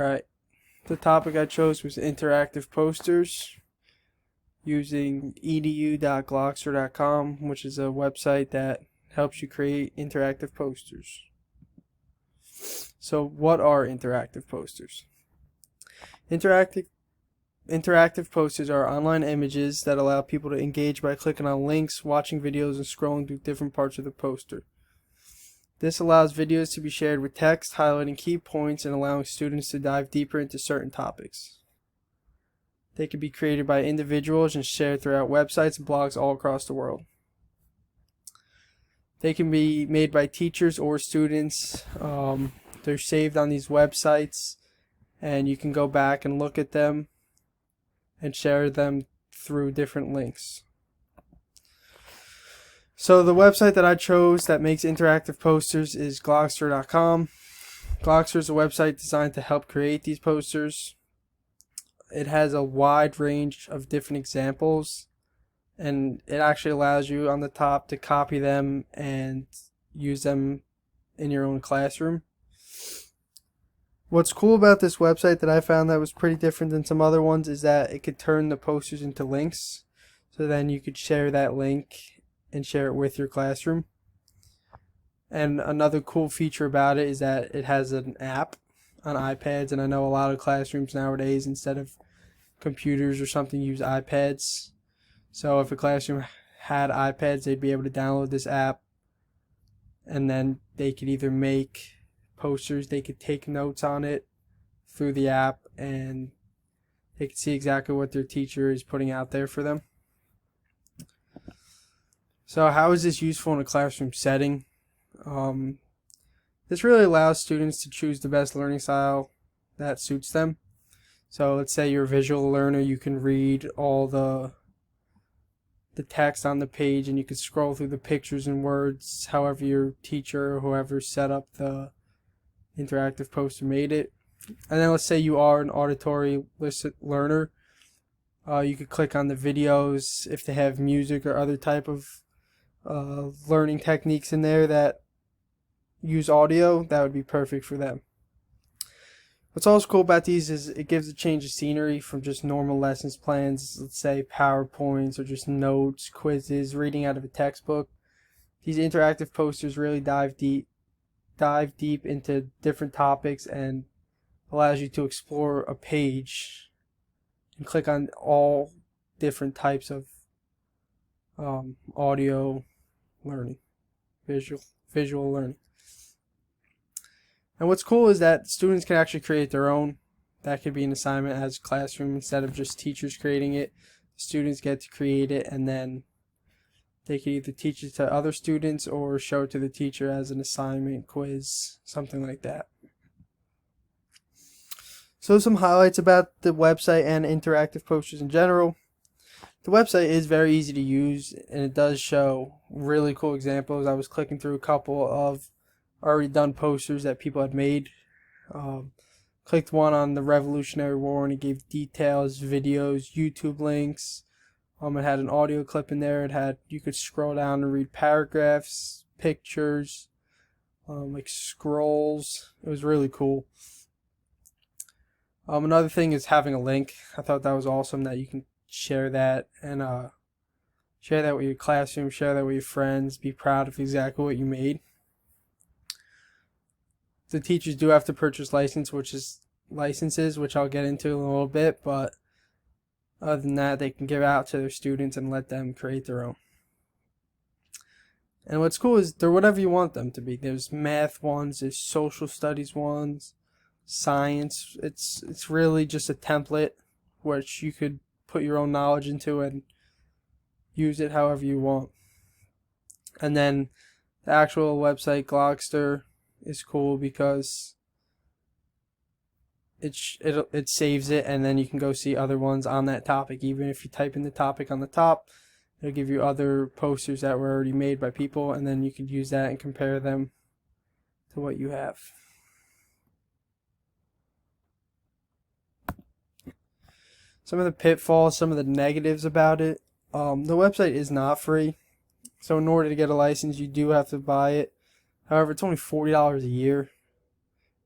Alright, the topic I chose was interactive posters using edu.glockster.com, which is a website that helps you create interactive posters. So what are interactive posters? Interactive posters are online images that allow people to engage by clicking on links, watching videos, and scrolling through different parts of the poster. This allows videos to be shared with text, highlighting key points and allowing students to dive deeper into certain topics. They can be created by individuals and shared throughout websites and blogs all across the world. They can be made by teachers or students. They're saved on these websites, and you can go back and look at them and share them through different links. So the website that I chose that makes interactive posters is Glockster.com. Glockster is a website designed to help create these posters. It has a wide range of different examples, and it actually allows you on the top to copy them and use them in your own classroom. What's cool about this website that I found that was pretty different than some other ones is that it could turn the posters into links. So then you could share that link and share it with your classroom. And another cool feature about it is that it has an app on iPads, and I know a lot of classrooms nowadays, instead of computers or something, use iPads. So if a classroom had iPads, they'd be able to download this app, and then they could either make posters, they could take notes on it through the app, and they could see exactly what their teacher is putting out there for them. So how is this useful in a classroom setting? This really allows students to choose the best learning style that suits them. So let's say you're a visual learner, you can read all the text on the page, and you can scroll through the pictures and words however your teacher or whoever set up the interactive poster made it. And then let's say you are an auditory learner. You could click on the videos if they have music or other type of learning techniques in there that use audio. That would be perfect for them. What's also cool about these is it gives a change of scenery from just normal lessons plans, let's say PowerPoints or just notes, quizzes, reading out of a textbook. These interactive posters really dive deep into different topics and allows you to explore a page and click on all different types of audio learning, visual learning. And what's cool is that students can actually create their own. That could be an assignment as a classroom instead of just teachers creating it. Students get to create it, and then they can either teach it to other students or show it to the teacher as an assignment, quiz, something like that. So some highlights about the website and interactive posters in general. The website is very easy to use, and it does show really cool examples. I was clicking through a couple of already done posters that people had made. Clicked one on the Revolutionary War, and it gave details, videos, YouTube links. It had an audio clip in there. You could scroll down and read paragraphs, pictures, like scrolls. It was really cool. Another thing is having a link. I thought that was awesome that you can share that and share that with your classroom, share that with your friends, be proud of exactly what you made. The teachers do have to purchase licenses, which I'll get into in a little bit, but other than that, they can give out to their students and let them create their own. And what's cool is they're whatever you want them to be. There's math ones, there's social studies ones, science. It's really just a template which you could put your own knowledge into and use it however you want. And then the actual website Glockster is cool because it saves it, and then you can go see other ones on that topic. Even if you type in the topic on the top, it'll give you other posters that were already made by people, and then you could use that and compare them to what you have. Some of the pitfalls, some of the negatives about it. The website is not free, so in order to get a license, you do have to buy it. However, it's only $40 a year,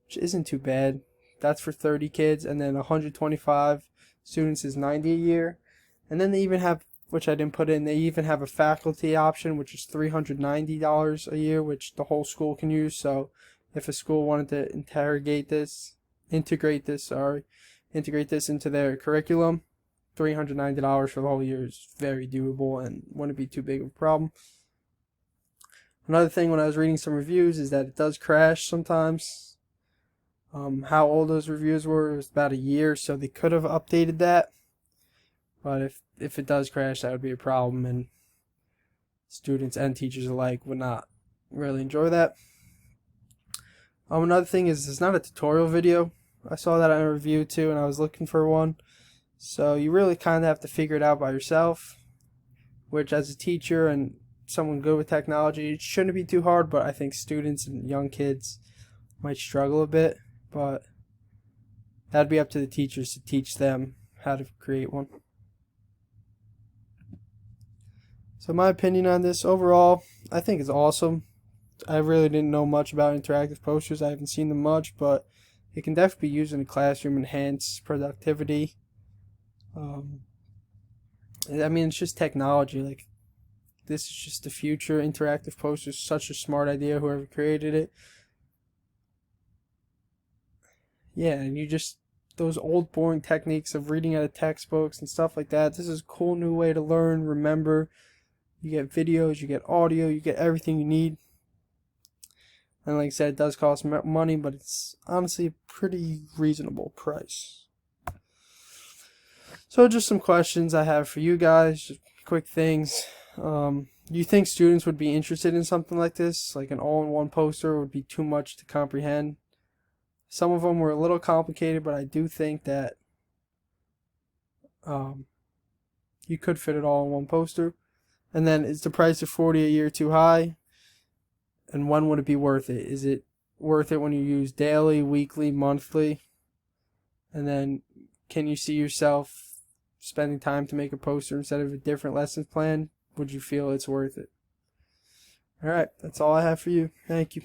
which isn't too bad. That's for 30 kids, and then 125 students is 90 a year. And then they even have, which I didn't put in, they even have a faculty option, which is $390 a year, which the whole school can use. So if a school wanted to integrate this into their curriculum, $390 for the whole year is very doable and wouldn't be too big of a problem. Another thing, when I was reading some reviews, is that it does crash sometimes. How old those reviews were, it was about a year, so they could have updated that. But if it does crash, that would be a problem, and students and teachers alike would not really enjoy that. Another thing is, it's not a tutorial video. I saw that on a review too, and I was looking for one. So you really kind of have to figure it out by yourself, which as a teacher and someone good with technology, it shouldn't be too hard, but I think students and young kids might struggle a bit. But that'd be up to the teachers to teach them how to create one. So my opinion on this overall, I think it's awesome. I really didn't know much about interactive posters. I haven't seen them much, but it can definitely be used in a classroom, enhance productivity. I mean, it's just technology. Like, this is just the future. Interactive posters, such a smart idea, whoever created it. Yeah, and those old boring techniques of reading out of textbooks and stuff like that, this is a cool new way to learn, remember. You get videos, you get audio, you get everything you need. And like I said, it does cost money, but it's honestly a pretty reasonable price. So just some questions I have for you guys, just quick things. Do you think students would be interested in something like this? Like an all-in-one poster would be too much to comprehend. Some of them were a little complicated, but I do think that you could fit it all in one poster. And then, is the price of $40 a year too high? And when would it be worth it? Is it worth it when you use daily, weekly, monthly? And then, can you see yourself spending time to make a poster instead of a different lesson plan? Would you feel it's worth it? Alright, that's all I have for you. Thank you.